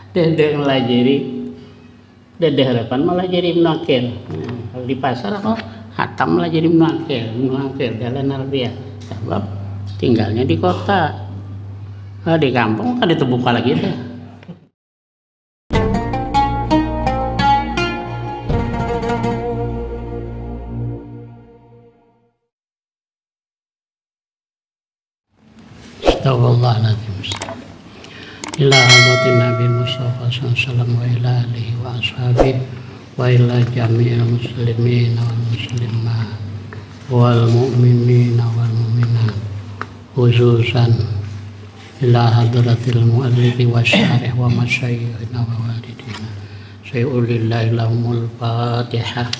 Dede ngelajari, dede harapan malah jadi menakil. Kalau di pasar kok hatam malah jadi menakil jalan Arabia. Sebab tinggalnya di kota. Di kampung kan terbuka lagi deh. Astagfirullahaladzim. Ila hadratin Nabi Mustafa sallallahu wa ila alihi wa ashabihi wa ila jami'il muslimin wal muslimat wal mu'minin wal mu'minat, khususan ila hadratil mu'allifi wa syarih wa masyayikhina wa walidina. Sayyulillahi lahumul fatihah.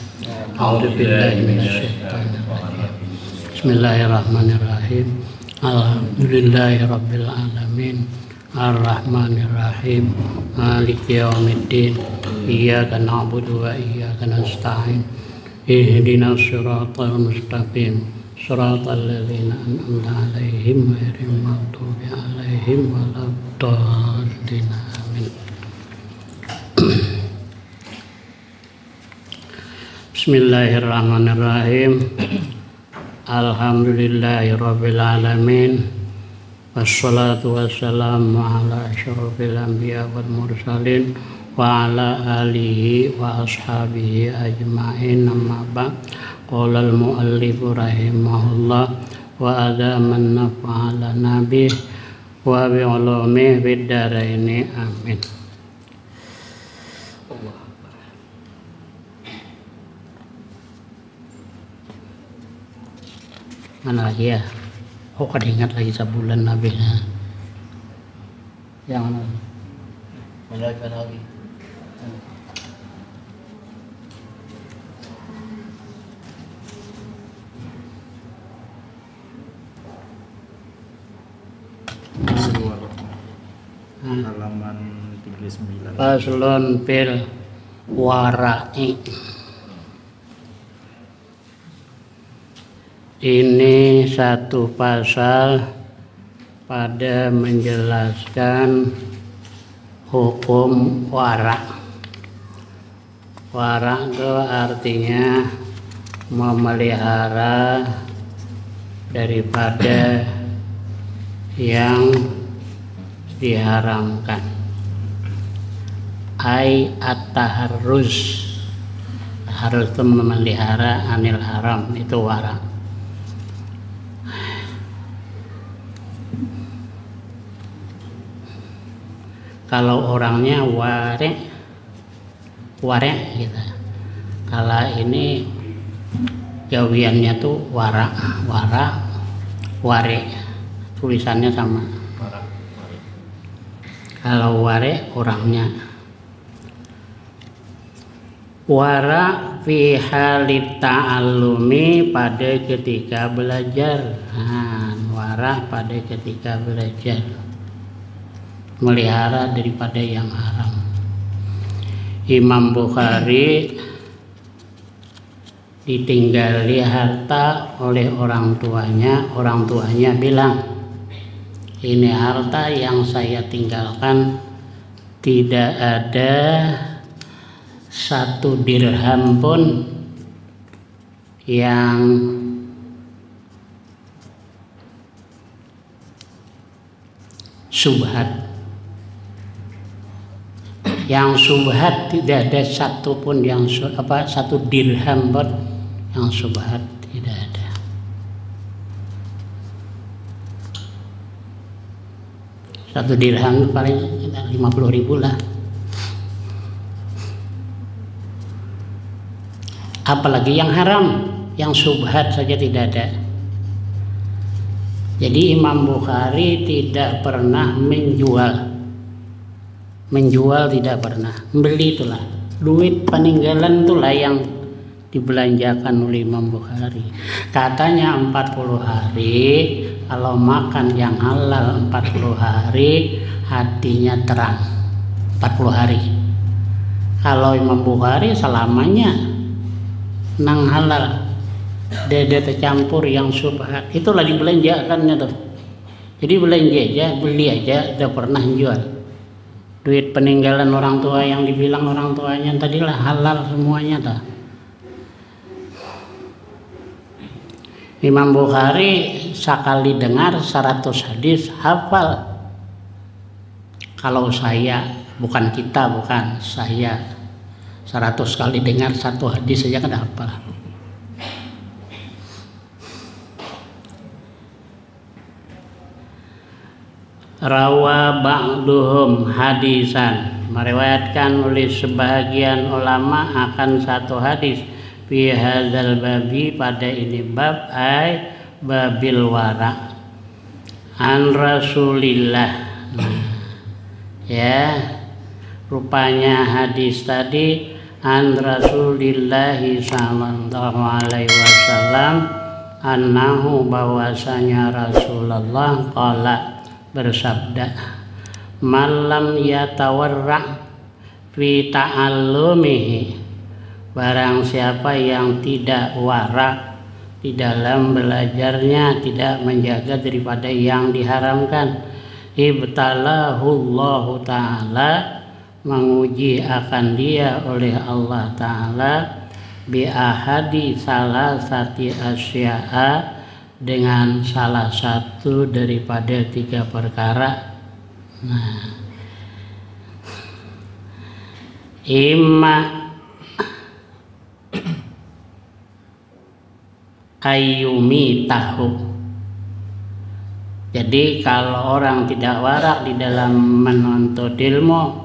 A'udzu billahi minasyaitonir rajim. Bismillahirrahmanirrahim. Alhamdulillahi rabbil alamin. Ar-Rahmanir-Rahim. Maliki yaumiddin. Iyyaka na'budu wa iyyaka nasta'in. Ihdinas siratal mustaqim. Siratal ladzina an'amta 'alaihim ghairil maghdubi 'alaihim waladdallin. Amin. Bismillahirrahmanirrahim. Alhamdulillahi rabbil alamin. Wassalatu wassalamu ala asyrafil anbiya wal mursalin wa ala alihi wa ashabihi ajma'in. Amma ba'd. Qala al muallif rahimahullah wa adaman nafa'ala nabih wa bi ulumih bid daraini. Amin. Mana lagi ya? Oh, kan ingat lagi sebulan habisnya. Yang mana? Mana lagi? Halaman 39. Faslun fil wara'i. Ini satu pasal pada menjelaskan hukum wara. Wara itu artinya memelihara daripada yang diharamkan. Ai at-taharruz. Harus memelihara anil haram, itu wara. Kalau orangnya ware gitu. Kalau ini jawiannya tuh ware. Tulisannya sama. Kalau ware orangnya. Wara fi halit ta'allumi, pada ketika belajar. Wara pada ketika belajar. Melihara daripada yang haram. Imam Bukhari ditinggali harta oleh orang tuanya bilang, ini harta yang saya tinggalkan tidak ada 1 dirham pun yang subhat. Yang subhat tidak ada 1 pun yang 1 dirham pun yang subhat, tidak ada. Satu dirham paling 50.000 lah. Apalagi yang haram, yang subhat saja tidak ada. Jadi Imam Bukhari tidak pernah menjual tidak pernah, beli itulah, duit peninggalan itulah yang dibelanjakan oleh Imam Bukhari. Katanya 40 hari, kalau makan yang halal 40 hari hatinya terang. 40 hari. Kalau Imam Bukhari selamanya nang halal, dede tercampur yang subhat, itulah dibelanjakannya tuh. Jadi belanja aja, beli aja, udah pernah jual. duit peninggalan orang tua yang dibilang orang tuanya tadilah halal semuanya dah. Imam Bukhari sekali dengar 100 hadis hafal. Kalau saya, bukan kita, bukan saya, 100 kali dengar satu hadis saja kan hafal. Rawa ba'duhum hadisan, meriwayatkan oleh sebahagian ulama akan satu hadis fi hadzal babi, pada ini bab ay babil wara, an Rasulillah. Ya, rupanya hadis tadi an Rasulillah sallallahu alaihi wasallam, annahu, bahwasanya Rasulullah qala, bersabda, malam yatawarra fi ta'allumihi, barang siapa yang tidak warak di dalam belajarnya, tidak menjaga daripada yang diharamkan, ibtalahullahu ta'ala, menguji akan dia oleh Allah ta'ala, bi ahadi salasati asya'a, dengan salah satu daripada 3 perkara. Nah, imma ayyumi tahu. Jadi kalau orang tidak warak di dalam menuntut ilmu,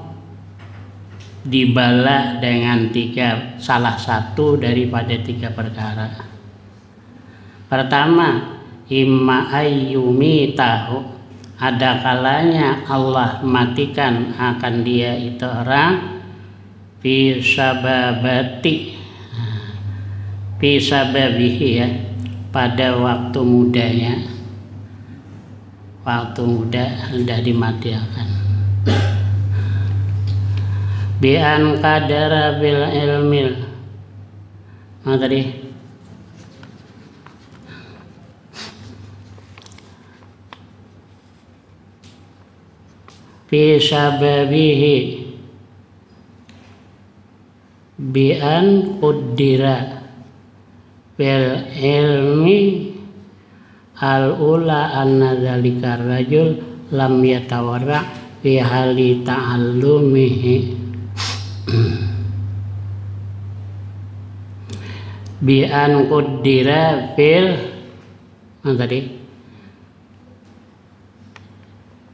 dibala dengan salah satu daripada 3 perkara. Pertama, imma ayyumi tahu, ada kalanya Allah matikan akan dia itu orang fi sababihi, ya, pada waktu mudanya, waktu muda hendak dimatikan. Bi an qadara bil ilmil, tadi fi sababihi bi an qaddira bil ilmi al ula anna dzalika rajul lam yatawarra fi hali ta'allumihi bi an qaddira fil tadi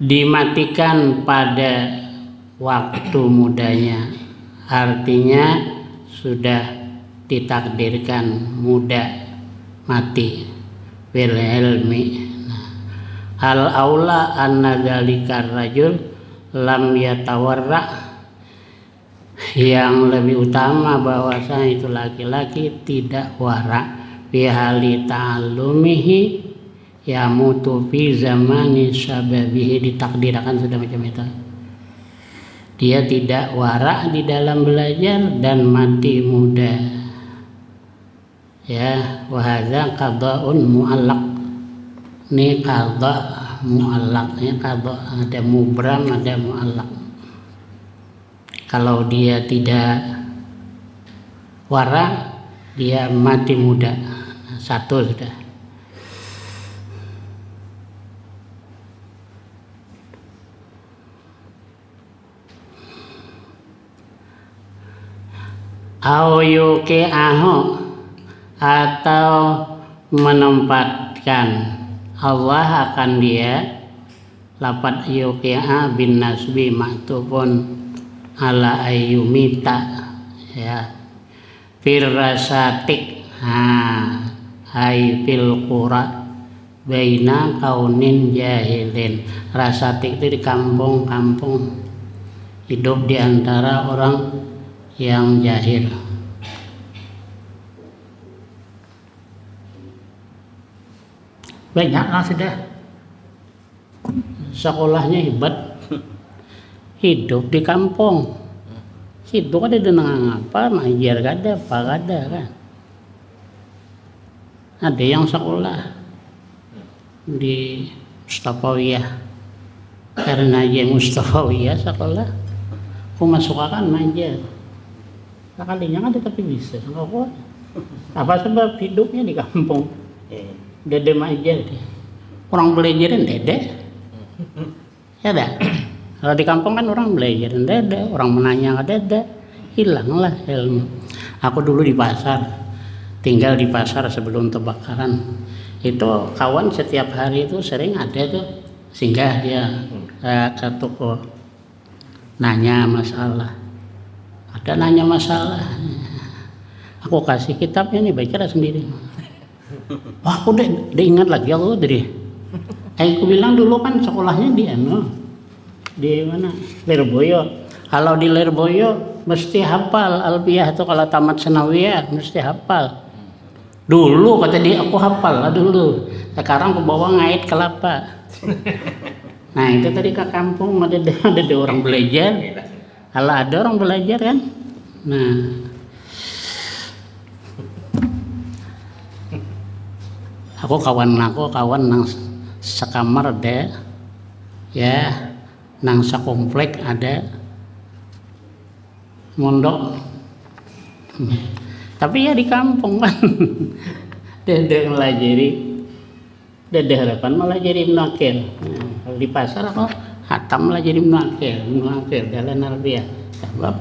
dimatikan pada waktu mudanya, artinya sudah ditakdirkan muda mati bil ilmi. Al aula anna dzalika rajul lam yatawarra, yang lebih utama bahwasanya itu laki-laki tidak warak fi hali ta'allumihi, ya mutu fi zamani sababihi, ditakdirkan sudah macam itu, dia tidak warak di dalam belajar dan mati muda. Ya, wa hadza qada'un mu'allaq, ini qada' mu'allaq, ya, qada' ada mubram ada mu'allaq. Kalau dia tidak warak, dia mati muda, satu sudah. Au yuqi'ahu, atau menempatkan Allah akan dia, lafaz yuqi'a bin nasbi maktubun ala ayyumita, ya, firasatik, ay fil qura baina kaunin jahilin. Rasatik itu di kampung-kampung, hidup di antara orang yang jahil. Banyaklah sudah, sekolahnya hebat, hidup di kampung, situ ada dengan apa, mengajar ada apa ada kan. Ada yang sekolah di Mustafawiyah, karena dia Mustafawiyah sekolah Aku masuk akan aja. Sekalinya ada tapi bisa. Enggak kuat. Apa sebab hidupnya di kampung? Dedem aja dia. Orang belajarin dede. Ya dah. Kalau di kampung kan orang belajarin dede, orang menanya nggak dede, hilanglah ilmu. Aku dulu di pasar, tinggal di pasar sebelum kebakaran. Itu kawan setiap hari itu sering ada tuh singgah dia ke toko, nanya masalah. Ada nanya masalah. Aku kasih kitabnya nih, baca sendiri. Wah, aku udah ingat lagi aku dari. Aku bilang dulu kan sekolahnya di mana? Lirboyo. Kalau di Lirboyo mesti hafal Alfiah itu, kalau tamat Senawiyah mesti hafal. Dulu kata dia aku hafal lah dulu. Sekarang aku bawa ngait kelapa. Nah itu tadi ke kampung ada orang belajar. Kalau ada orang belajar kan. Nah aku kawan nang sekamar ada, ya nang sekomplek ada mondok. Tapi ya di kampung kan, dede harapan malah jadi menakil. Nah, kalau di pasar aku hatam malah jadi menakil jalan Alfiah. Sebab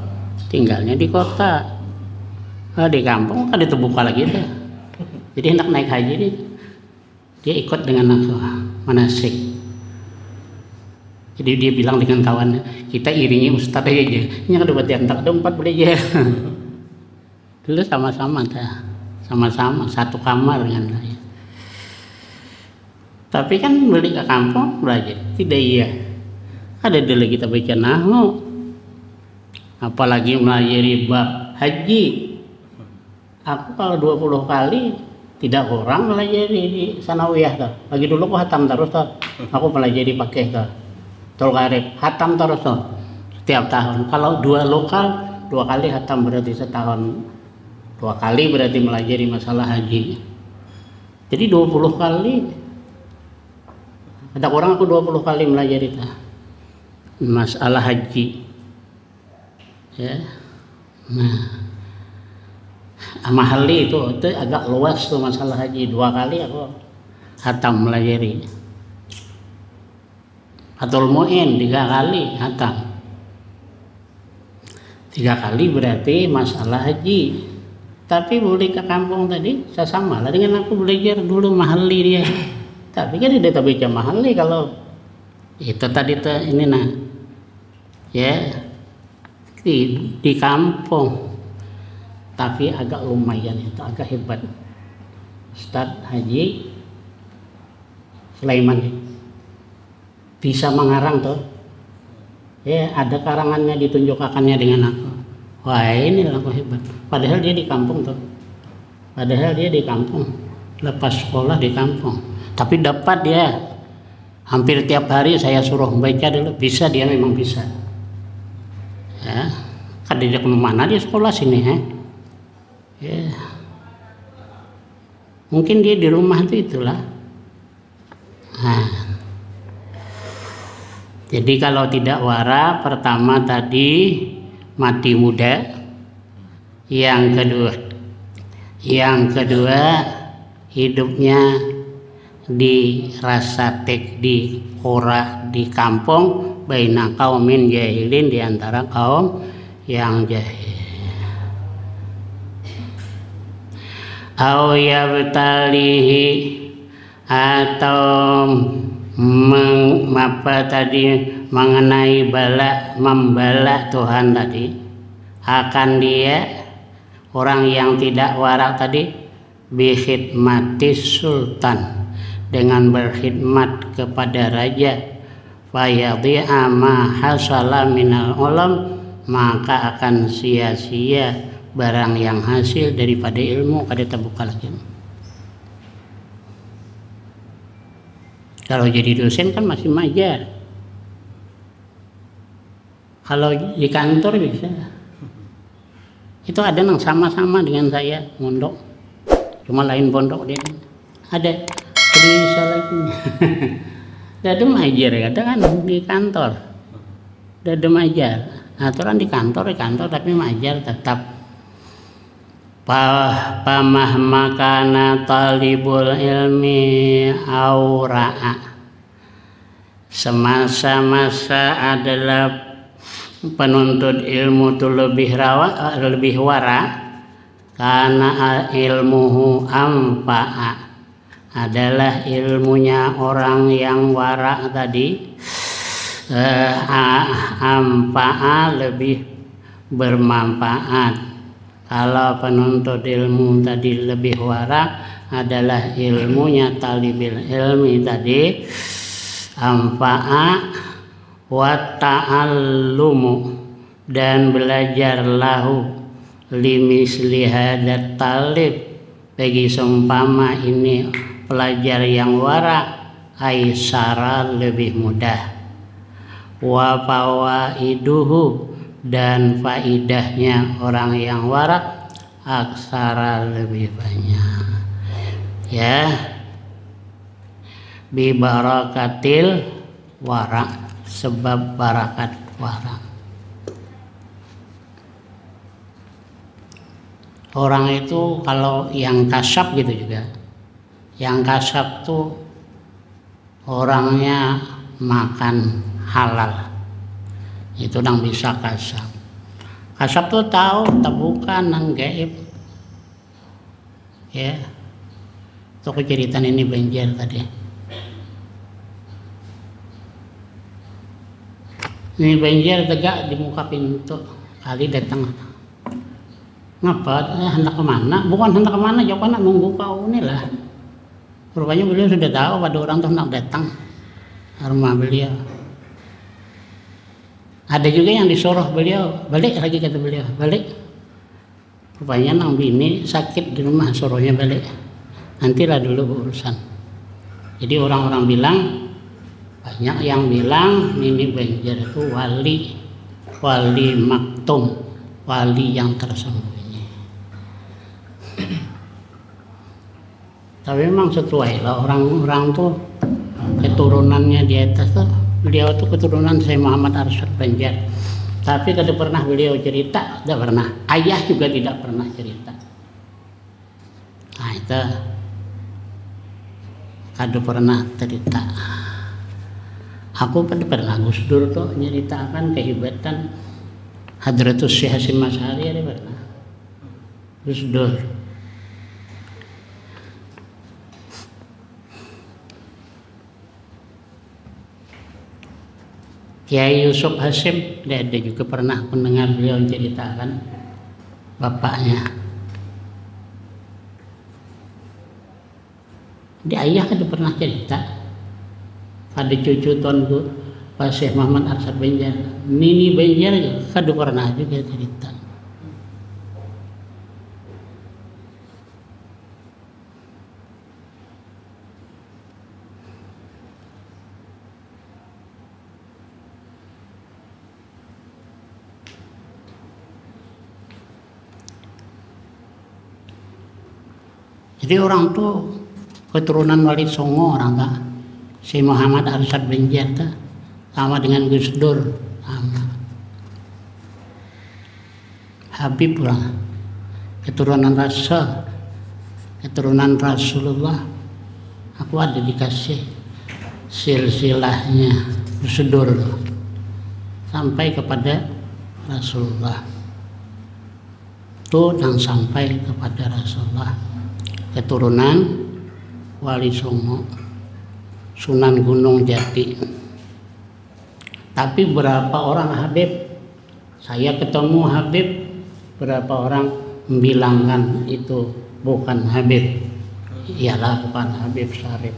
tinggalnya di kota. Di kampung kan terbuka lagi tuh. Jadi hendak naik haji nih, dia ikut dengan aku manasik. Jadi dia bilang dengan kawannya, kita iringi ustadz aja. Ini kan dapat diantar ada 4 belajar. Dulu sama-sama satu kamar dengan saya. Tapi kan balik ke kampung belajar tidak iya. Ada dulu kita baca nahwu, apalagi melajari bab haji. Aku kalau 20 kali tidak kurang melajari di Sanawiyah tuh. Lagi dulu aku hatam terus tuh. Aku pelajari pakai tuh. Tul Qarib hatam terus tuh. Setiap tahun. Kalau 2 lokal 2 kali hatam berarti setahun. 2 kali berarti melajari masalah haji. Jadi 20 kali. Ada orang aku 20 kali melajari masalah haji. Ya. Nah, Amahali itu agak luas tuh masalah haji. 2 kali aku hatam melajari. Fathul Mu'in 3 kali hatam. 3 kali berarti masalah haji. Tapi boleh ke kampung tadi saya sama lah dengan aku belajar dulu mahali dia. Tapi kan dia tak baca mahali kalau itu tadi tuh ini nah. Ya. Di kampung. Tapi agak lumayan itu, agak hebat. Ustadz Haji Sulaiman bisa mengarang tuh. Ya, ada karangannya ditunjukkannya dengan aku. Wah ini aku hebat. Padahal dia di kampung tuh. Lepas sekolah di kampung. Tapi dapat dia. Hampir tiap hari saya suruh baca dulu. Bisa, dia memang bisa. Ya. Kan dia kemana dia sekolah sini ya. Ya. Mungkin dia di rumah itu itulah. Nah. Jadi kalau tidak wara, pertama tadi mati muda, yang kedua hidupnya di rasatek di kora di kampung baina kaumin jahilin, di antara kaum yang jahil. Au yabtalihi, atau mengenai membala Tuhan tadi, akan dia orang yang tidak warak tadi bikhidmati sultan, dengan berkhidmat kepada raja, fayadhi'a ma hasala minal ulam, maka akan sia-sia barang yang hasil daripada ilmu. Kada terbuka lagi. Kalau jadi dosen kan masih majar. Kalau di kantor bisa. Itu ada yang sama-sama dengan saya mondok. Cuma lain pondok dia. Ada. Jadi bisa lagi. Dada majar kata kan di kantor. Dada majar. aturan di kantor tapi mengajar tetap. Pamahma kana talibul ilmi aura'a, semasa-masa adalah penuntut ilmu itu lebih wara, karena ilmuhu ampa'a, adalah ilmunya orang yang wara tadi, ampa'a lebih bermanfaat. Kalau penuntut ilmu tadi lebih wara, adalah ilmunya talibil ilmi tadi, ampa'a wa ta'allumu, dan belajar lahu limisli hadat talib, bagi seumpama ini pelajar yang wara, aisara lebih mudah, wa fawaiduhu, dan faidahnya orang yang wara aksara lebih banyak, ya, bi barakatil wara, sebab barakat wara. Orang itu kalau yang kasab gitu juga, yang kasab tuh orangnya makan halal, itu yang bisa kasab. Kasab tuh tahu bukan nang gaib, ya. Tuh keceritaan ini Banjar tadi. Ini Banjar tegak di muka pintu, kali datang. Ngapa? Hendak kemana? Bukan hendak kemana, jawabannya nunggu kau ini lah. Rupanya beliau sudah tahu pada orang tuh hendak datang ke rumah beliau. Ada juga yang disuruh beliau balik lagi, kata beliau balik. Rupanya nang bini sakit di rumah, suruhnya balik. Nantilah dulu urusan. Jadi orang-orang bilang, banyak yang bilang Nini Banjar itu wali maktum, wali yang tersembunyi. Tapi memang sesuai lah, orang-orang tuh keturunannya di atas tuh, beliau tuh keturunan Syekh Muhammad Arsyad Banjar. Tapi tidak pernah beliau cerita, tidak pernah. Ayah juga tidak pernah cerita. Nah itu kada pernah cerita. Aku pernah Gus Dur tuh nyeritakan kehebatan Hadratus Syekh Hasyim Asy'ari, ada pernah Gus Dur. Kiai Yusuf Hasyim, ada juga pernah mendengar beliau ceritakan bapaknya. Di ayah ada pernah cerita, ada cucu tuanku Pak Syekh Muhammad Arsyad Banjar, Nini Banjar, ada pernah juga cerita. Jadi orang tuh keturunan Wali Songo, orang kah? Si Muhammad Arsyad Banjar tuh sama dengan Gus Dur, sama. Habib lah, keturunan Rasul, keturunan Rasulullah. Aku ada dikasih silsilahnya Gus Dur sampai kepada Rasulullah. Tuh dan sampai kepada Rasulullah. Keturunan Wali Songo, Sunan Gunung Jati. Tapi berapa orang Habib, saya ketemu Habib, berapa orang membilangkan itu bukan Habib. Iyalah bukan Habib Syarif.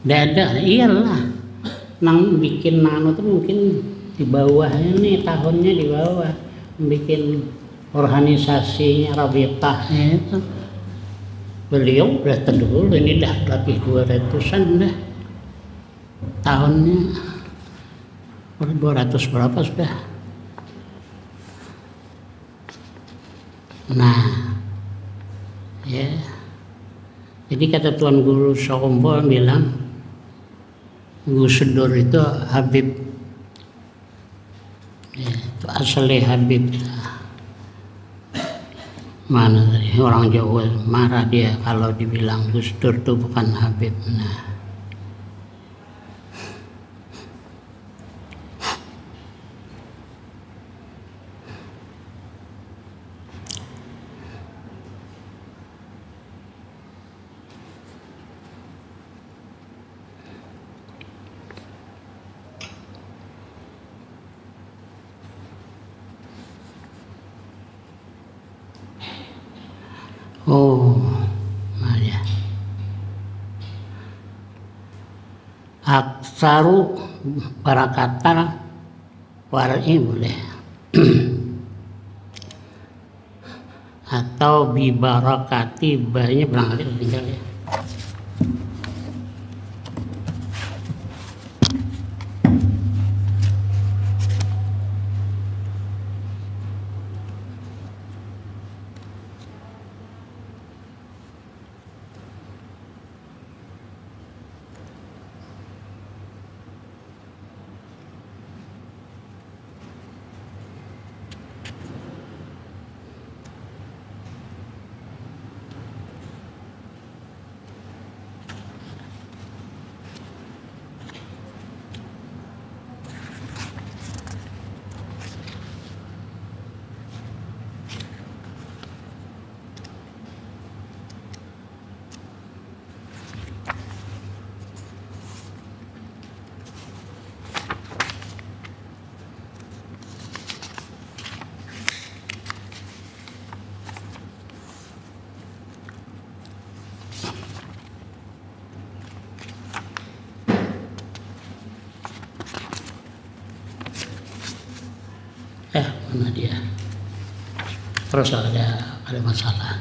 Dada, iyalah. Nang bikin nano tuh mungkin di bawahnya nih, tahunnya di bawah, bikin organisasinya Rabitahnya itu. Beliau udah terdulu, ini dah lebih 200-an dah tahunnya, 200 berapa sudah. Nah ya, jadi kata Tuan Guru Sokombo bilang Gus Dur itu Habib Ya, itu asli Habib. Mana tadi orang Jawa marah dia kalau dibilang Gus Dur itu bukan Habib. Nah, oh, nah ya. Aksaru barakatan war'i boleh. Atau bibarakati banyak barangkali tinggal ya. Mana dia? Terus ada masalah.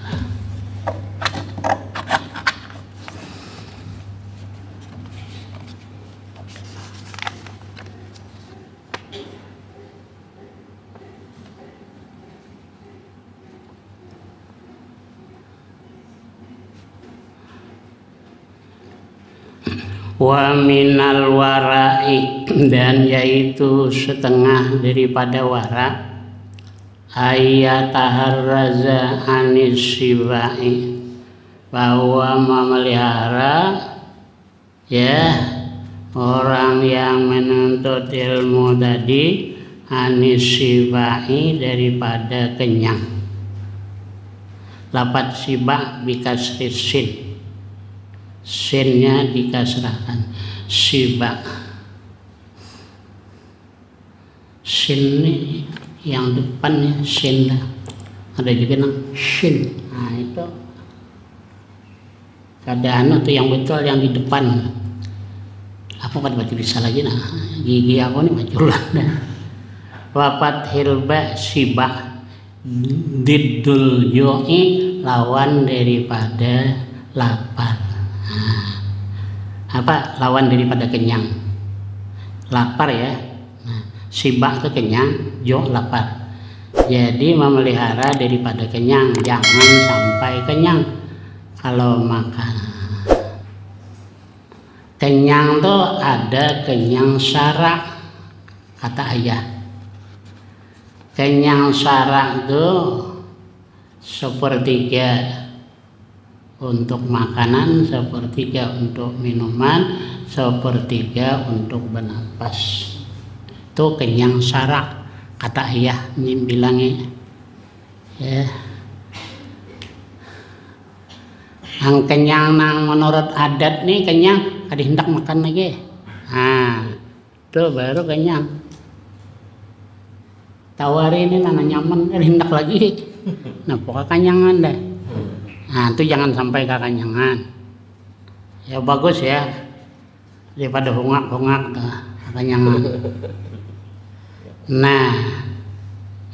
Wa minal wara'i, dan yaitu setengah daripada wara, ayataharraza anis sibai, bahwa memelihara ya orang yang menuntut ilmu tadi anis sibai, daripada kenyang. Lapat siba bikasri sin, sinnya dikasrahkan, siba. Sin ini yang depannya sin, ada juga nang sin. Nah itu keadaan itu yang betul yang di depan. Apa kan baca bisa lagi nah gigi aku nih maculan. Wapat hilba siba diddul jo'i, lawan daripada lapar. Nah, apa lawan daripada kenyang? Lapar ya. Nah, sibak itu kenyang, jo lapar. Jadi memelihara daripada kenyang, jangan sampai kenyang kalau makan. Kenyang tuh ada kenyang syarak, kata ayah. Kenyang syarak tuh sepertiga untuk makanan, sepertiga untuk minuman, sepertiga untuk bernapas. Itu kenyang syarak, kata ayah ini bilangnya ya. Yang kenyang nang menurut adat nih kenyang, kada hendak makan lagi. Nah, itu baru kenyang. Tawari ini nana nyaman, kada hendak lagi. Nah, pokoknya kenyangan deh. Nah, itu jangan sampai kekenyangan. Ya bagus ya, daripada hungak-hungak kekenyangan. Nah,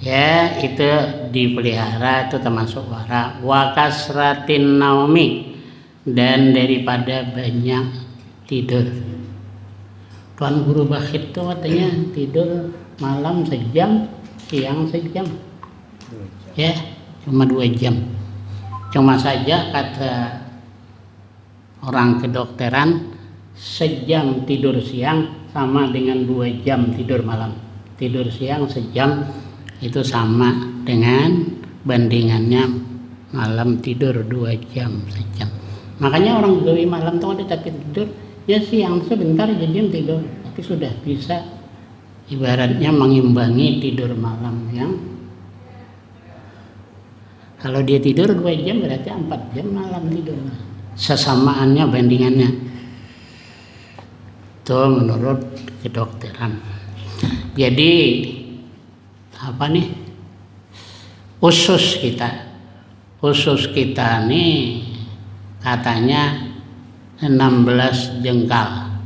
ya itu dipelihara, itu termasuk wara. Wa kasratin naumi, dan daripada banyak tidur. Tuan guru Bakhit itu katanya tidur malam sejam, siang sejam. Ya, cuma 2 jam. Cuma saja kata orang kedokteran, sejam tidur siang sama dengan 2 jam tidur malam. tidur siang sejam itu sama dengan bandingannya malam tidur 2 jam sejam. Makanya orang gawe malam tuh ada tapi tidur ya siang sebentar jadi tidur, tapi sudah bisa ibaratnya mengimbangi tidur malam yang kalau dia tidur 2 jam berarti 4 jam malam tidur. Sesamaannya bandingannya. Itu menurut kedokteran. Jadi apa nih? Usus kita nih katanya 16 jengkal.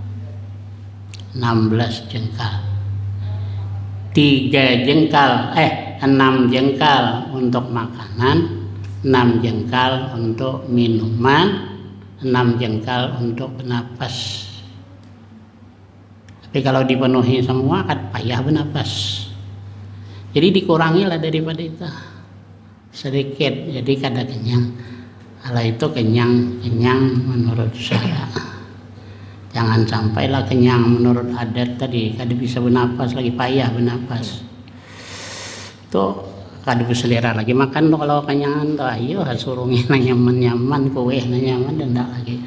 16 jengkal. 6 jengkal untuk makanan, 6 jengkal untuk minuman, 6 jengkal untuk bernapas. Tapi kalau dipenuhi semua kan payah bernapas. Jadi dikurangilah daripada itu sedikit, jadi kada kenyang. Kalau itu kenyang menurut saya. Jangan sampailah kenyang menurut adat tadi, kada bisa bernapas lagi payah bernapas. Tuh kada berselera lagi makan tuh kalau kenyangan tuh ayo surungin nyaman-nyaman kue nyaman dan ndak lagi.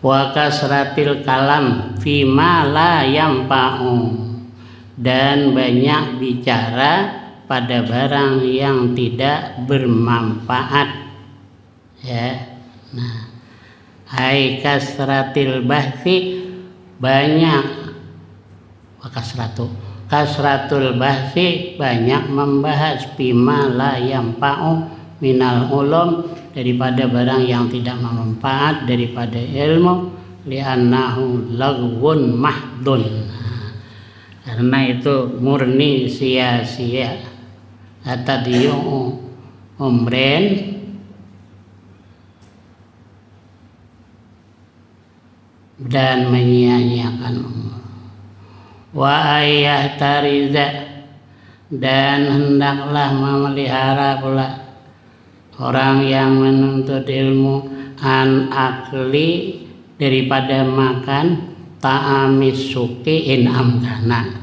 Wa kasratil kalam fima la yampa'u, dan banyak bicara pada barang yang tidak bermanfaat ya. Nah, hai kasratil bahsi, banyak kasratul bahsi, banyak membahas fima la yampa'u minal ulum, daripada barang yang tidak bermanfaat daripada ilmu, li'annahu lagwun mahdun, karena itu murni sia-sia. Atadiyu umren, dan menyia-nyiakan umur. Wa ayah tariza, dan hendaklah memelihara pula orang yang menuntut ilmu an akli, daripada makan ta'amis suki in amkana,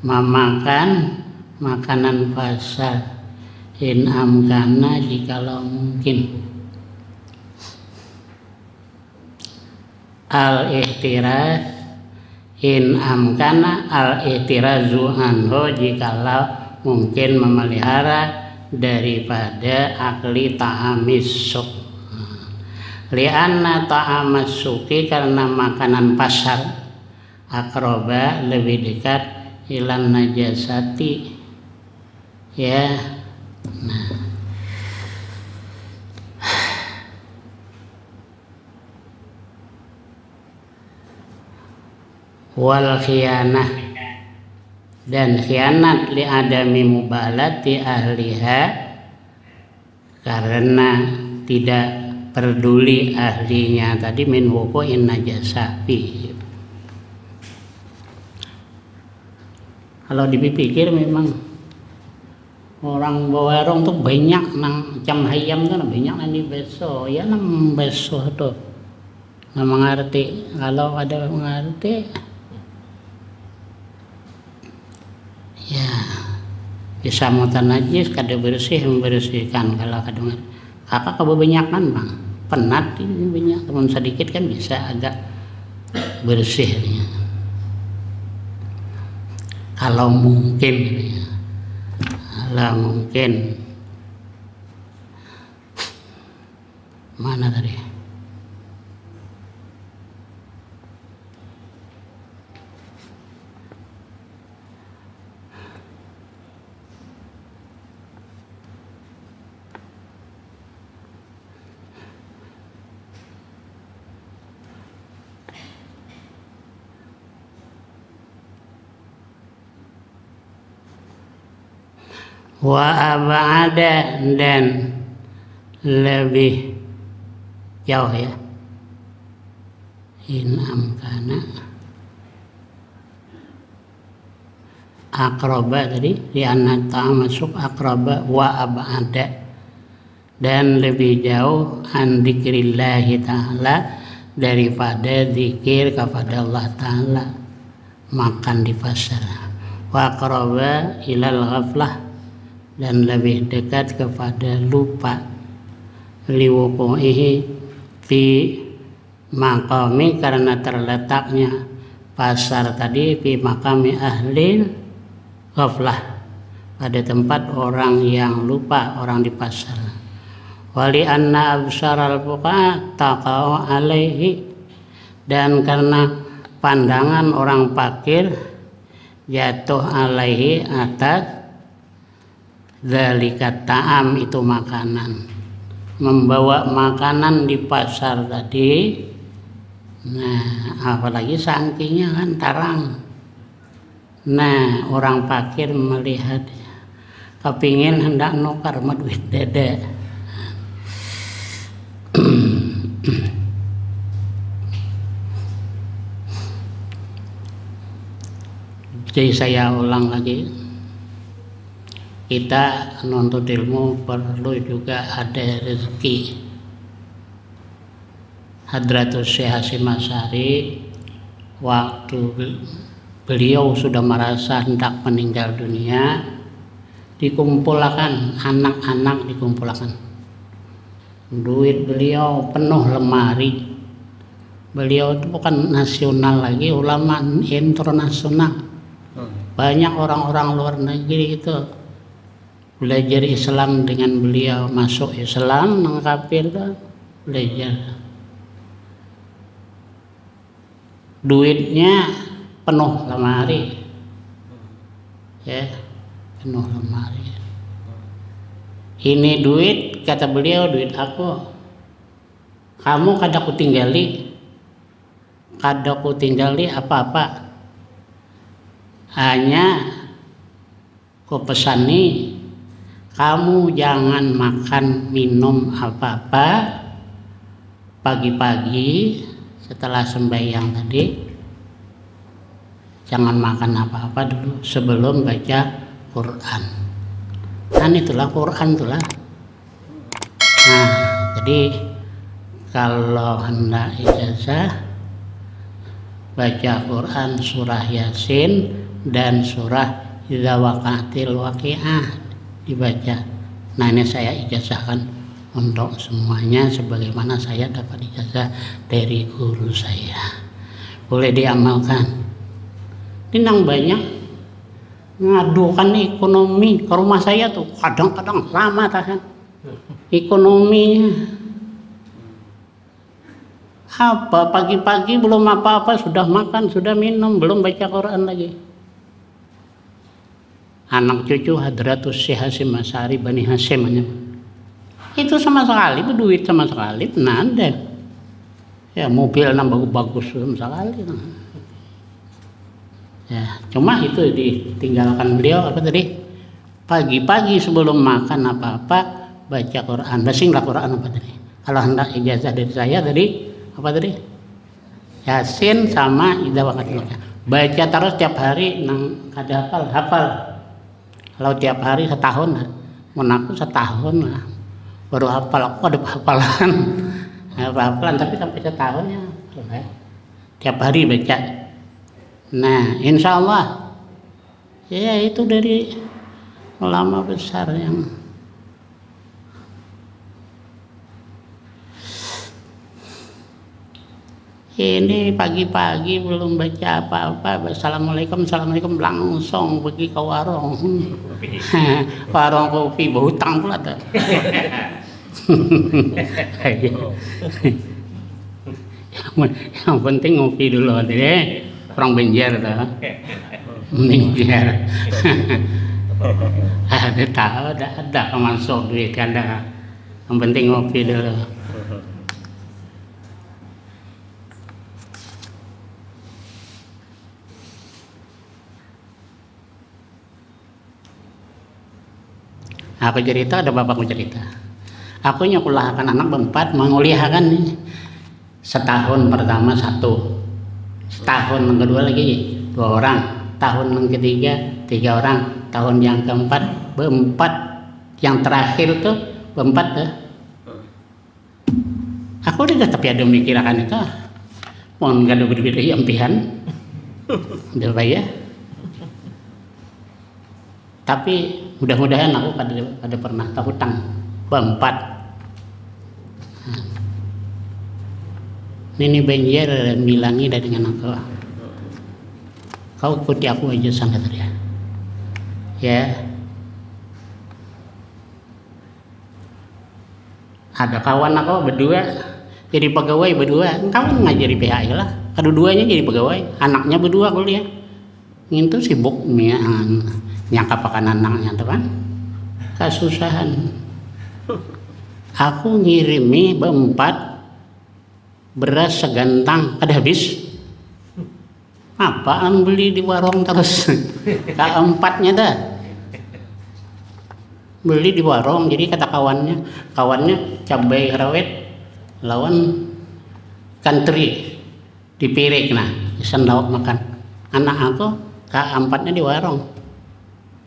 memakan makanan pasar in amkana jikalau mungkin. Al ihtiraz in amkana, al ihtirazu anhu, jikalau mungkin memelihara daripada akli ta'amis suk. Lianna ta'amas suki, karena makanan pasar, akroba lebih dekat ilan najasati ya. Nah, wal khianah, dan khianat li adami mubalati ahliha, karena tidak peduli ahlinya tadi min wuqu'in najasafi. Kalau dipikir memang orang bawarong tuh banyak nang cam hayam tuh banyak nanti beso ya, nang beso tuh nang mengerti. Kalau ada mengerti ya bisa mutan najis kada bersih membersihkan. Kalau kada kakak kebanyakan bang penat ini banyak, teman sedikit kan bisa agak bersihnya kalau mungkin ya. Kalau mungkin mana tadi wa ab'ada, dan lebih jauh ya, in amkana akroba tadi di anata masuk akroba, wa ab'ada, dan lebih jauh an dzikrillahi ta'ala, daripada zikir kepada Allah Ta'ala. makan di pasar. Wa qaraba ilal ghaflah, dan lebih dekat kepada lupa, liwuqu'ihi fi maqami, karena terletaknya pasar tadi fi maqami ahli ghaflah, pada tempat orang yang lupa, orang di pasar. Wali anna absaral fuqaha taqau alaihi, dan karena pandangan orang fakir jatuh alaihi atas zalikat ta'am, itu makanan, membawa makanan di pasar tadi. Nah, apalagi saking kan tarang. Nah, orang fakir melihat, kepingin hendak nukar sama duit dede. Jadi saya ulang lagi, kita menuntut ilmu perlu juga ada rezeki. Hadratus Syekh Hasyim Asy'ari waktu beliau sudah merasa hendak meninggal dunia, dikumpulkan anak-anak, dikumpulkan duit beliau penuh lemari. Beliau itu bukan nasional lagi, ulama internasional. Banyak orang-orang luar negeri itu belajar Islam dengan beliau, masuk Islam, nang kafir itu belajar. Duitnya penuh lemari, ya, penuh lemari. Ini duit, kata beliau, duit aku. Kamu kadaku tinggali apa-apa. Hanya ku pesani, kamu jangan makan minum apa-apa pagi-pagi setelah sembahyang tadi. Jangan makan apa-apa dulu sebelum baca Quran. Kan itulah Quran itulah. Nah, jadi kalau hendak ijazah, baca Quran surah Yasin dan surah Idza Waqa'atil Waqi'ah dibaca. Nah, ini saya ijazahkan untuk semuanya sebagaimana saya dapat ijazah dari guru saya. Boleh diamalkan. Ini yang banyak ngadukan ekonomi ke rumah saya tuh, kadang-kadang lama tahan ekonominya. Apa pagi-pagi belum apa-apa sudah makan, sudah minum, belum baca Quran lagi. Anak cucu Hadratus Syekh Hasyim Asy'ari Bani Hasyim itu sama sekali berduit, sama sekali nah ada. Ya mobil bagus-bagus sama sekali. Ya, cuma itu ditinggalkan beliau apa tadi? Pagi-pagi sebelum makan apa-apa baca Quran. Basinglah Quran apa tadi? Kalau hendak ijazah dari saya tadi apa tadi? Yasin sama Idza Waqa'atil Waqi'ah. Baca terus tiap hari nang kada hafal. Kalau tiap hari setahun, mun aku setahun lah baru hafal. Aku ada hafalan, hafalan tapi sampai setahun ya. Tiap hari baca. Nah, insya Allah ya itu dari ulama besar yang ini pagi-pagi belum baca apa-apa, assalamualaikum langsung pergi ke warung. Warung kopi berhutang pula tuh. Yang penting ngopi dulu deh. Orang Banjar tuh. Banjar. Ada tahu, ada masuk duit ada. Yang penting ngopi dulu. Aku cerita, ada bapakku cerita. Aku nyekolahkan anak berempat, menguliahkan nih. Setahun pertama satu, setahun yang kedua lagi 2 orang, tahun yang ketiga 3 orang, tahun yang keempat berempat, yang terakhir tuh berempat tuh. Aku udah tapi ada memikirkan itu, mohon gak ada berbeda impian. Udah bayar. Tapi mudah-mudahan aku kada pernah hutang berempat. Ini banjir bilangi dah dengan aku. Kau ikuti aku aja sangat dia. Ya. Ada kawan aku berdua jadi pegawai berdua. Kau ngajari PHI lah. Kedua-duanya jadi pegawai. Anaknya berdua kuliah. Itu sibuk nih nyangka pakan anaknya tuh kan. Kesusahan. Aku ngirimi berempat beras segantang kada habis. Apaan beli di warung terus. Keempatnya dah. Beli di warung, jadi kata kawannya cabai rawit lawan ikan teri dipirik nah, sendok makan. Anak aku keempatnya di warung.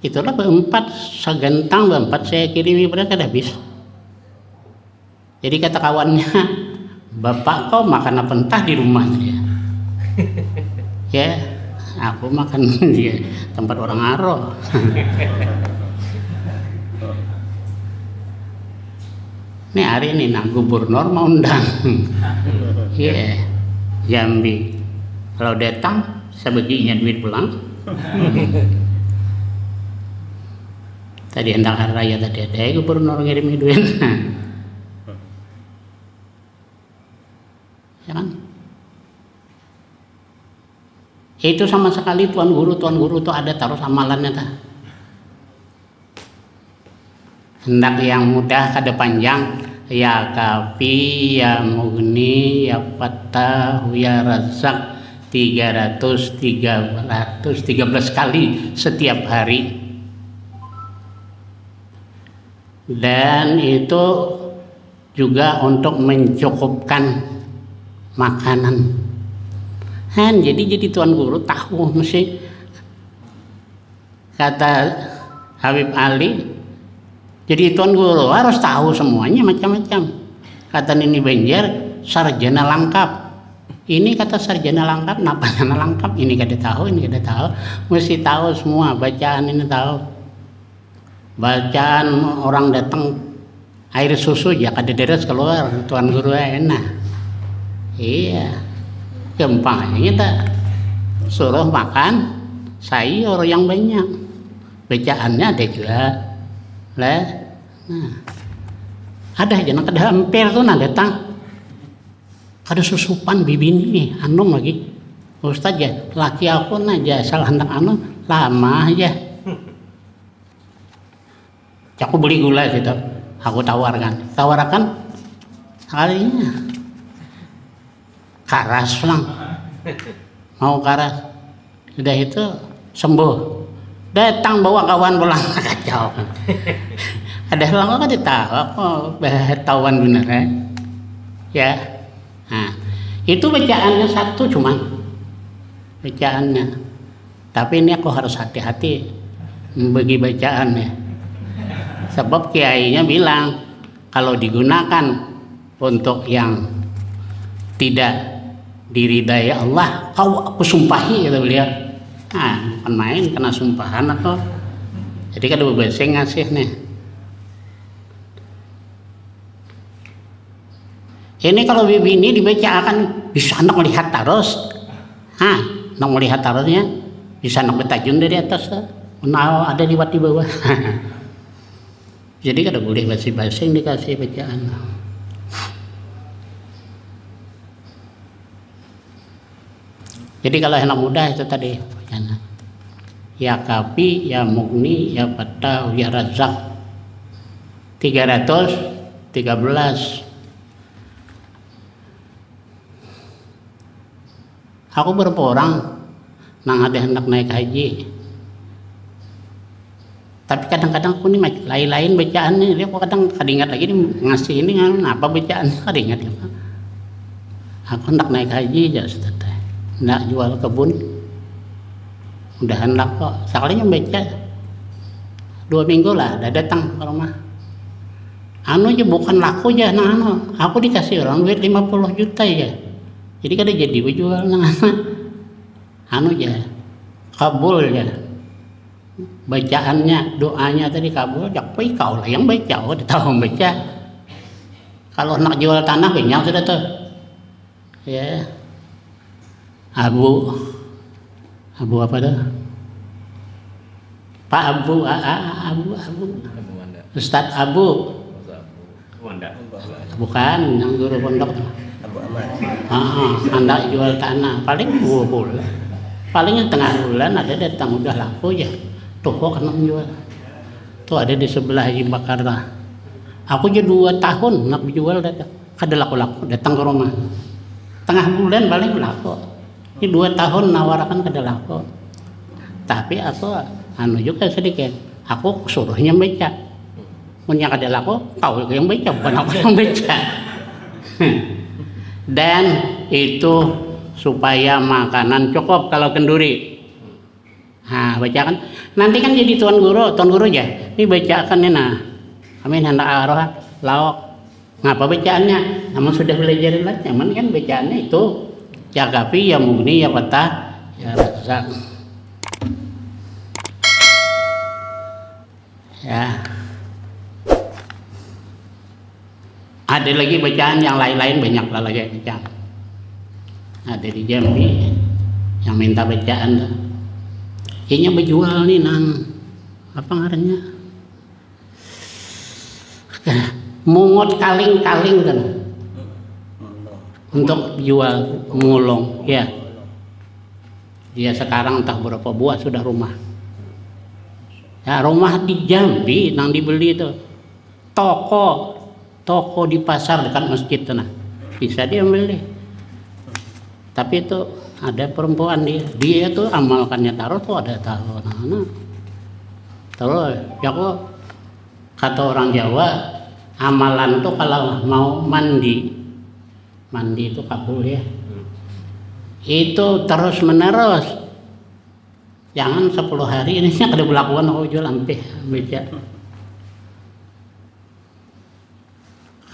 Itulah berempat segantang berempat saya kirimi beras kada habis. Jadi kata kawannya, bapak kau makan apa entah di rumah dia. Ya, aku makan di tempat orang aro. Ini hari ini nak gubernur mau undang. Iya, Jambi. Kalau datang sebaginya duit pulang. Tadi hendak hari raya tadi ada gubernur ngirim duit. Ya kan? Itu sama sekali tuan guru itu ada taruh amalannya ta. Hendak yang mudah kada panjang, ya Kafi, ya Mugni, ya Fattah, ya Razak 313 kali setiap hari. Dan itu juga untuk mencukupkan makanan. Jadi tuan guru tahu mesti kata Habib Ali. Jadi tuan guru harus tahu semuanya macam-macam. Kata Nini Banjar sarjana lengkap. Ini kata sarjana lengkap, napanya lengkap. Ini kada tahu, ini kada tahu. Mesti tahu semua bacaan ini tahu. Bacaan orang datang air susu ya kada deres keluar tuan guru enak. Iya. Gampang kita suruh makan sayur yang banyak. Bacaannya ada juga. Lah. Nah. Ada aja nak kada hampir tuh nak datang. Kada susupan bibi ini anom lagi. Ustaz ya, laki aku aja salah hendak anom lama aja. Aku beli gula gitu, aku tawarkan sekalinya karas lang, mau karas, udah itu sembuh, datang bawa kawan pulang kacau, ada lang kok ditahu, kok tawan bener ya, nah itu bacaannya satu cuman bacaannya, tapi ini aku harus hati-hati bagi bacaannya. Sebab kiainya bilang kalau digunakan untuk yang tidak diridai Allah, kau aku sumpahi kata beliau. Nah, bukan main kena sumpahan atau. Jadi kada bebasing ngasih nih. Ini kalau bibi ini dibaca akan bisa nak melihat terus. Nak melihat terusnya bisa nak betajun dari atas. Nah, ada di bawah. Jadi kada boleh basi-basi dikasih bacaan. Jadi kalau anak muda itu tadi bacaan. Ya Kafi, ya Mugni, ya Fattah, ya Razak 313. Aku berapa orang nang ada hendak naik haji. Tapi kadang-kadang aku nih lain-lain bacaannya, dia kok kadang ingat lagi nih ngasih ini apa bacaan kada ingat ya. Aku hendak naik haji aja Ustaz. Hendak jual kebun. Udah hendak kok. Sekalinya baca 2 minggu lah udah datang ke rumah. Anu aja bukan laku aja nah aku dikasih orang duit 50 juta ya. Jadi kada jadi jual nah. anu ya kabul ya, bacaannya, doanya tadi kabul. Jakpai kau lah yang baca, oh tahu baca. Kalau nak jual tanah banyak sudah tuh ya. Abu apa tuh? Pak Abu Ustadz Abu bukan yang guru pondok tuh. Anda jual tanah paling 2 bulan, palingnya tengah bulan ada datang udah laku ya. Tuh kok kena menjual. Tuh ada di sebelah Haji Bakarlah. Aku aja 2 tahun nak jual datang, kada laku-laku datang ke rumah. Tengah bulan paling laku. Ini 2 tahun nawarkan kada laku. Tapi aku anu juga sedikit. Aku suruhnya baca. Punya kada laku, kau yang baca bukan aku yang baca. Dan itu supaya makanan cukup kalau kenduri. Nah, bacakan. Nanti kan jadi tuan guru ya. Ini bacakan nih nah. Kami hendak arah lauk. Ngapa bacaannya? Namun sudah belajar lah. Nyaman kan bacaannya itu ya kafi ya mugni ya fatah ya razak. Ya. Ada lagi bacaan yang lain-lain banyak lah lagi bacaan. Ada di Jambi yang minta bacaan tuh. Kayaknya berjual nih nang apa ngarannya? Mungut kaling-kaling kan. Untuk jual mulung ya. Dia sekarang entah berapa buah sudah rumah. Ya rumah di Jambi nang dibeli itu. Toko di pasar dekat masjid sana bisa dia beli. Tapi itu ada perempuan dia tuh amalkannya taruh tuh ada taruh terus ya kok kata orang Jawa amalan tuh kalau mau mandi itu kabul ya. Itu terus menerus, jangan 10 hari ini sih kada berlakuan aku jual sampai beja.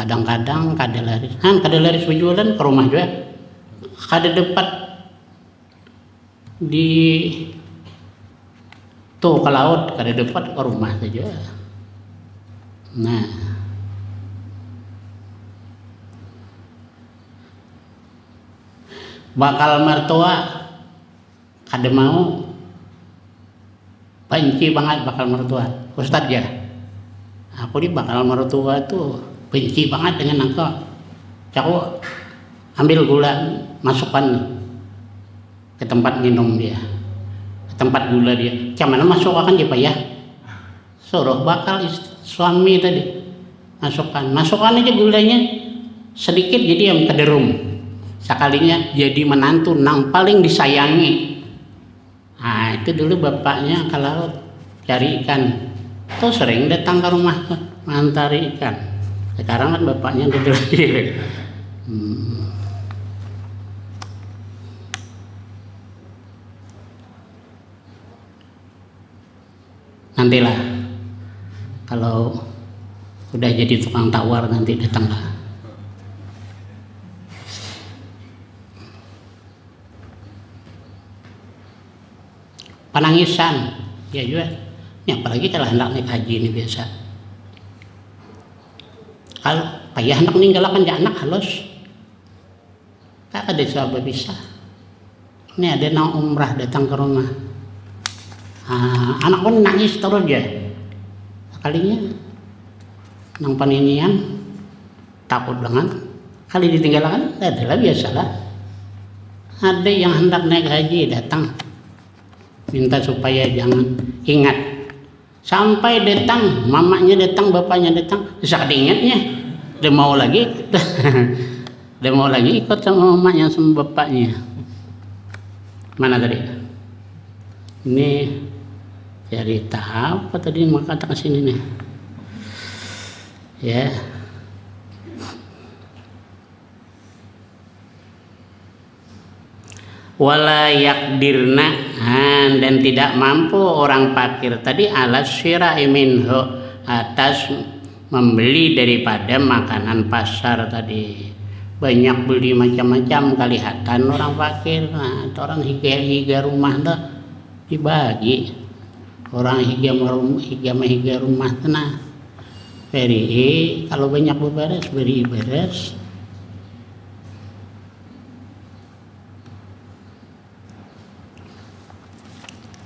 Kadang-kadang kada laris berjualan ke rumah juga kada dapat di tuh ke laut kada dapat ke rumah saja. Nah bakal mertua kada mau, benci banget bakal mertua. Ustadz ya aku di bakal mertua tuh benci banget dengan engkau. Aku ambil gula masukkan ke tempat minum dia, ke tempat gula dia. Cuman masukkan aja pak ya, suruh bakal suami tadi masukkan aja gulanya sedikit jadi yang kederum. Sekalinya jadi menantu nang paling disayangi. Nah itu dulu bapaknya kalau cari ikan tuh sering datang ke rumah mantari ikan. Sekarang kan bapaknya tidur lagi. Nantilah kalau udah jadi tukang tawar nanti datanglah. Penangisan ya juga. Ini apalagi kalau hendak naik haji ini biasa. Kalau payah anak meninggalkan ya anak halus tak ada sebab bisa. Ini ada nang umrah datang ke rumah, anak pun nangis terus ya. Kalinya nang paninian takut banget kali ditinggalkan adalah biasalah. Ada yang hendak naik haji datang minta supaya jangan ingat. Sampai datang, mamanya datang, bapaknya datang, bisa diingatnya, dia mau lagi ikut sama mamanya sama bapaknya. Mana tadi? Ini cerita apa tadi mau kata ke sini nih? Ya. Wala yakdirna, dan tidak mampu orang fakir tadi ala syira'i minhu, atas membeli daripada makanan pasar tadi. banyak beli macam-macam kelihatan orang fakir. Nah, orang higa rumah tuh dibagi orang higa rumah tenah beri kalau banyak beberes beri beres.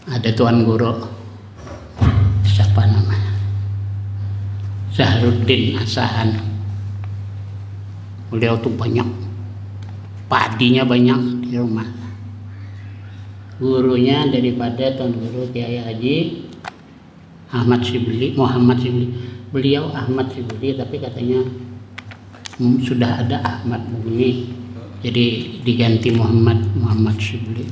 Ada tuan guru siapa namanya Zahruddin Asahan, beliau tuh banyak padinya banyak di rumah. Gurunya daripada tuan guru Kiai Haji Muhammad Shibli, beliau Ahmad Shibli tapi katanya sudah ada Ahmad Mugni jadi diganti Muhammad Shibli.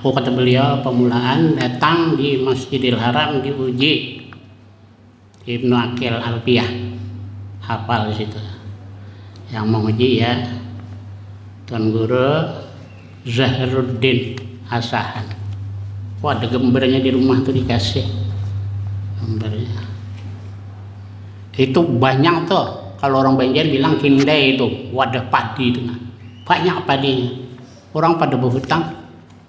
Aku kata beliau pemulaan datang di Masjidil Haram diuji Ibnu Aqil Alfiyah, hafal di situ. Yang mau uji ya tuan guru Zahruddin Asahan. Wah, ada gambarnya di rumah tuh dikasih gambarnya. Itu banyak tuh kalau orang Banjar bilang kindai itu wadah padi itu, nah banyak padinya. Orang pada berhutang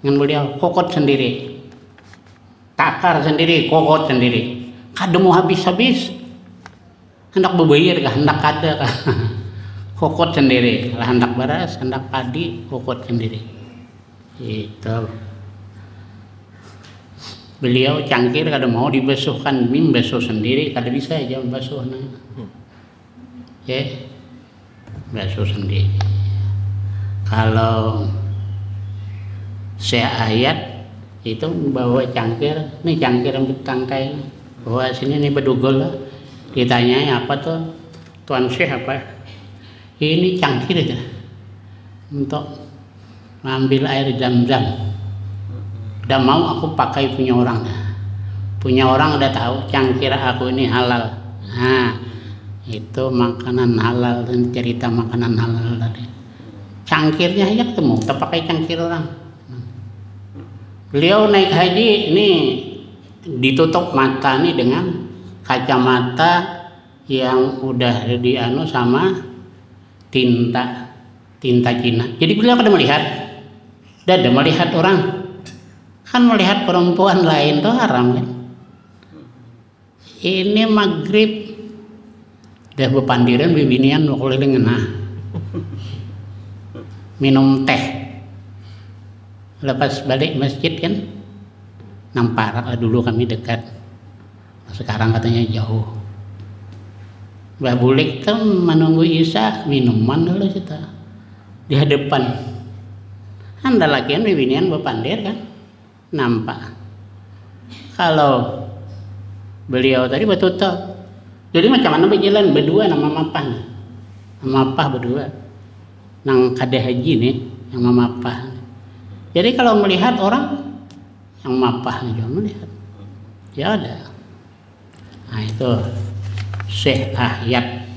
dengan beliau, kokot sendiri, takar sendiri, kokot sendiri. Kada mau habis-habis, hendak berbayar kah, hendak kada kah? Kokot sendiri, lah hendak beras, hendak padi, kokot sendiri. Itu. Beliau cangkir kada mau dibasuhkan, basuh sendiri, kada bisa aja basuh. Ya, basuh sendiri. Kalau saya ayat itu bawa cangkir, nih cangkir yang tangkai, bawa sini nih bedugol lah. Ditanya apa tuh tuan Syekh apa? Ini cangkir aja untuk ngambil air Zam-Zam. Udah mau aku pakai punya orang, punya orang udah tahu cangkir aku ini halal. Nah itu makanan halal dan cerita makanan halal tadi. Cangkirnya aja ketemu, kita pakai cangkir orang. Beliau naik haji ini ditutup mata nih dengan kacamata yang udah dianu sama tinta Cina. Jadi beliau kada melihat, melihat orang. Kan melihat perempuan lain tuh haram kan. Ini maghrib udah bepandiran bibinian keliling nah minum teh. Lepas balik masjid kan nampak dulu kami dekat, sekarang katanya jauh. Mbak Bulik tuh menunggu Isya minuman dulu kita di hadapan. Anda lakian bibinian bepandir kan nampak. Kalau beliau tadi betutup, jadi macam mana berjalan berdua nama mapah berdua nang kada haji nih yang mapah. Jadi kalau melihat orang yang mapah nih jangan melihat. Ya ada. Nah itu Syekh Ahyad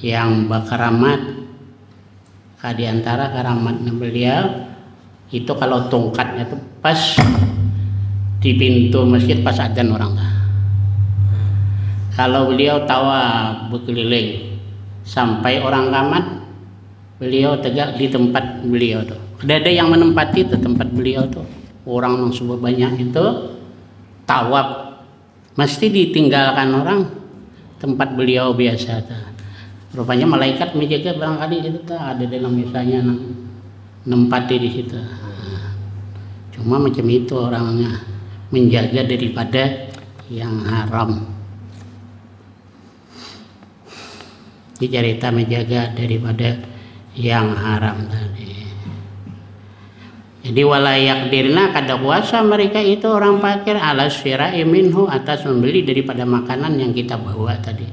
yang bakaramat. Di antara karamatnya beliau itu kalau tongkatnya itu pas di pintu masjid pas adzan orang. Kalau beliau tawa berkeliling sampai orang kamat, beliau tegak di tempat beliau tuh. Ada yang menempati itu tempat beliau tuh. Orang yang sudah banyak itu tawaf mesti ditinggalkan orang tempat beliau biasa tuh. Rupanya malaikat menjaga barangkali itu tuh ada dalam misalnya nempati di situ. Cuma macam itu orangnya menjaga daripada yang haram. Dicerita menjaga daripada yang haram tadi. Jadi walayak dirna kada kuasa mereka itu orang fakir ala syira'i minhu atas membeli daripada makanan yang kita bawa tadi.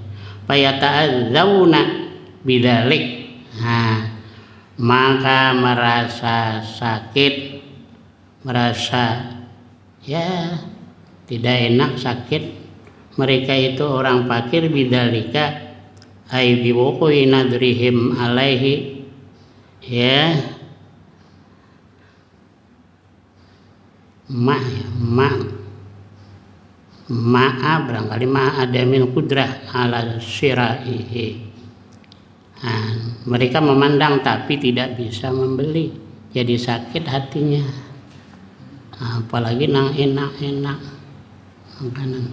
Fayata'adzawna bidzalik. Nah, maka merasa sakit, merasa ya tidak enak sakit mereka itu orang fakir bidzalika ay biwuqi nadrihim alaihi ya ma'a barangkali ma'a adamil qudrah ala syira'ihi Nah, mereka memandang tapi tidak bisa membeli, jadi sakit hatinya. Apalagi nang enak-enak makanan.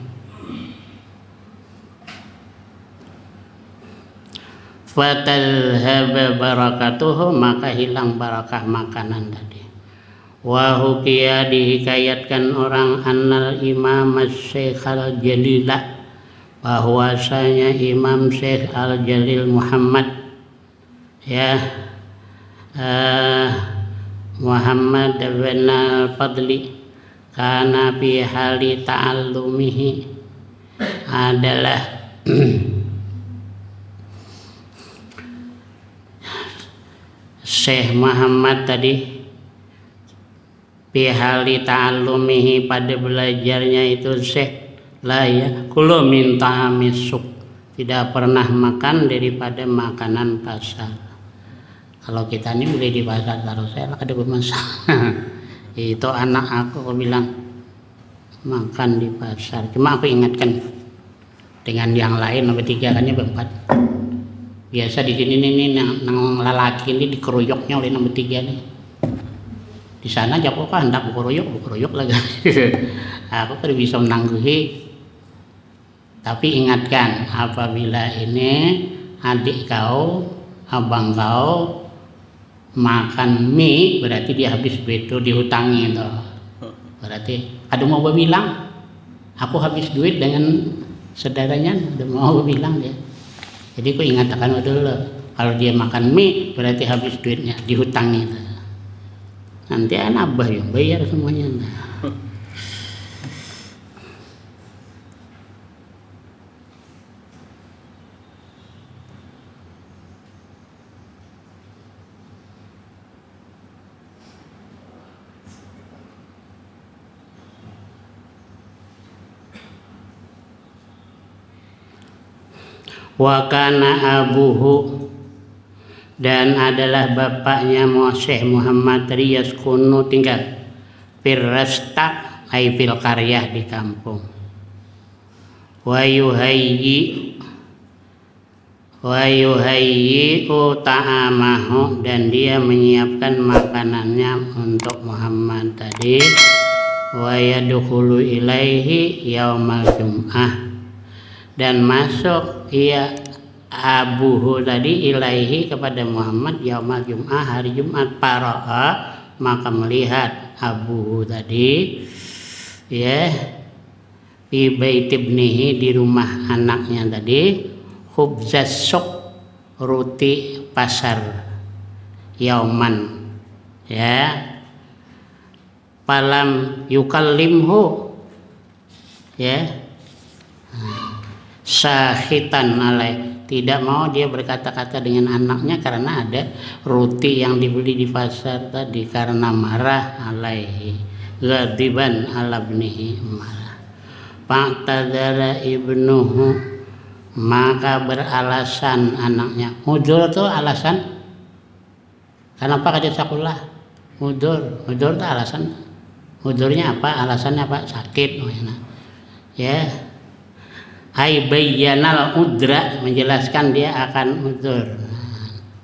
Fatalhaba barakatuhu, maka hilang barakah makanan tadi. Wa hukiya, dihikayatkan orang, annal imam Syekh al-Jalila, bahwasanya Imam Syekh al-Jalil Muhammad Muhammad bin al-Fadli, kana fi hali ta'allumihi, adalah Syekh Muhammad tadi fi hali ta'allumihi, pada belajarnya itu Syekh la yakulu min ta'amis suq, tidak pernah makan daripada makanan pasar. Kalau kita ini beli di pasar, taruh saya ada bermasalah. Itu anak aku bilang makan di pasar. Cuma aku ingatkan dengan yang lain, nomor 3 kan berempat. Biasa di sini nih nang lalaki ini dikeroyoknya oleh nomor 3 nih. Di sana jago kan hendak bukeroyok lagi. Aku kan bisa menangguhi. Tapi ingatkan, apabila ini adik kau, abang kau makan mie, berarti dia habis duit itu, dihutangi itu. Berarti ada mau bilang, aku habis duit dengan saudaranya, ada mau bilang dia. Jadi aku ingatkan dulu, kalau dia makan mie berarti habis duitnya, dihutangi itu. Nanti anak abah yang bayar semuanya. Wa kana abuhu, dan adalah bapaknya Syekh Muhammad Riyas kuno tinggal firrasta, ay fil qaryah, di kampung. Wa yuhayyi ta'amahu, dan dia menyiapkan makanannya untuk Muhammad tadi. Wa yadkhulu ilaihi yaumal jum'ah, dan masuk abuhu tadi ilaihi kepada Muhammad yaumal jum'ah, hari Jumat. Para'a, maka melihat abuhu tadi fi bait ibnihi, di rumah anaknya tadi, khubzas suq, roti pasar, yauman falam yukallimhu sahitan alaih, tidak mau dia berkata-kata dengan anaknya karena ada roti yang dibeli di pasar tadi, karena marah alaihi, ghadiban ala ibnihi, marah. Fa'tadzara ibnuhu, maka beralasan anaknya. Udzur itu alasan. Kenapa kata sekolah? Udzur itu alasan. Udzurnya apa? Alasannya apa? Sakit. Ai bayyanal udra, menjelaskan dia akan udzur.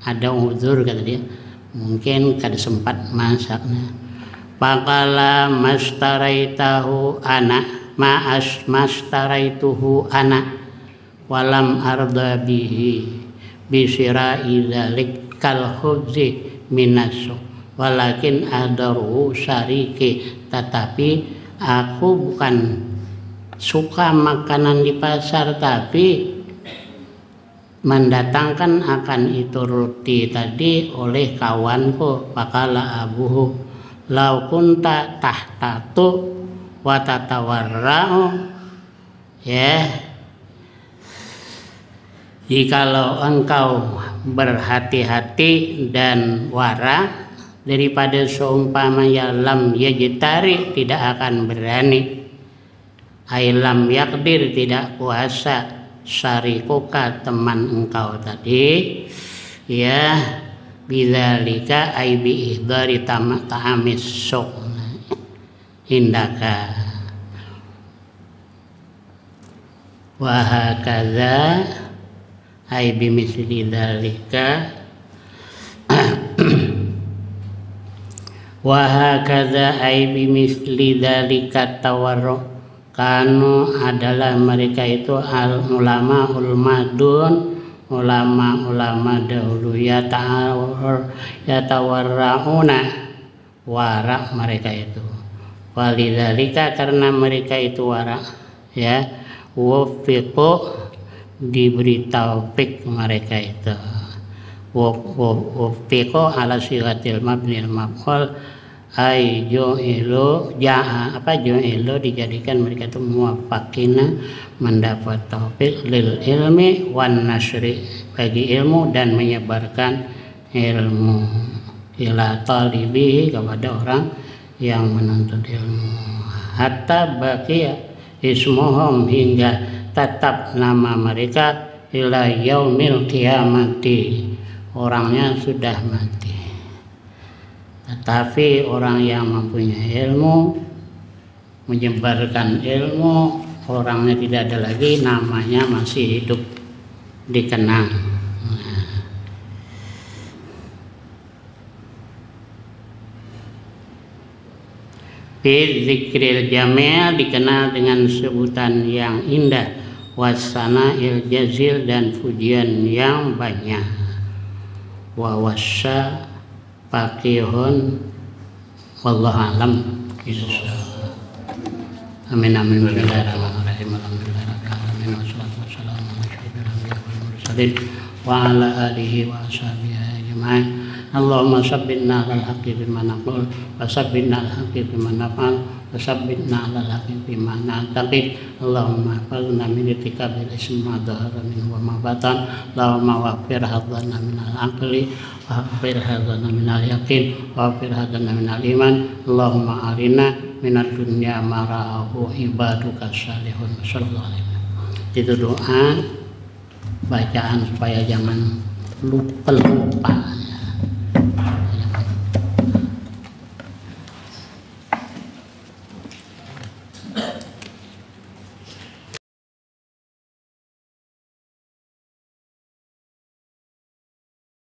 Ada udzur kata dia, mungkin kada sempat masaknya. Faqala mastaraitahu ana mastaraituhu ana walam arda bihi bisira'i dzalik kal khubzi minasu walakin adaru syariki, tetapi aku bukan suka makanan di pasar, tapi mendatangkan akan itu roti tadi oleh kawanku. Faqala abuhu lau kunta tahtatu wa tatawarra'u, jikalau engkau berhati-hati dan wara, daripada seumpamanya lam yajtari, tidak akan berani, ailam yakdir, tidak kuasa, syarikuka, teman engkau tadi, bidzalika ai bi ihdari ta'amis suq indaka. Wa hakadza ai bimisli dzalika wa hakadza ai bimisli dzalika tawarru kanu adalah mereka itu al ulama ulmadun ulama dahulu yatawarrauna warak mereka itu walidzalika karena mereka itu warak ya wafiqu diberi taufik mereka itu wafiqu ala sigatil mabnil maf'ul ay ju'ilu ju'ilu dijadikan mereka itu muwaffaqina mendapat taufik lil ilmi wan nasri bagi ilmu dan menyebarkan ilmu ila talibi kepada orang yang menuntut ilmu hatta baqiya ismuhum hingga tetap nama mereka ila yaumil qiyamati orangnya sudah mati tetapi orang yang mempunyai ilmu menyebarkan ilmu orangnya tidak ada lagi namanya masih hidup dikenang. Fi zikril jamil dikenal dengan sebutan yang indah wasana'il jazil dan pujian yang banyak wa wasa faqihun wallahu alam. Amin amin. Bismillahirrahmanirrahim. Alhamdulillahirabbil wassalatu wassalamu ala asyrofil anbiya'i wal mursalin wa ala alihi wa ashabihi ajma'in. Allahumma sabbitna alal haqqi bima naqul wa sabbitna alal haqqi bima naf'al wa sabbitna alal haqqi bima na'taqid. Allahumma hafizna min itikabil ismi ma dhahara minhu wa ma batan. Allahumma waghfir hadzana minal aqli wa waghfir hadzana minal yaqin wa waghfir hadzana minal iman. Allahumma arina minad dunya ma ra'ahu ibaduka salihun. Sallallahu alaihi wasallam. Itu doa bacaan supaya jangan lupa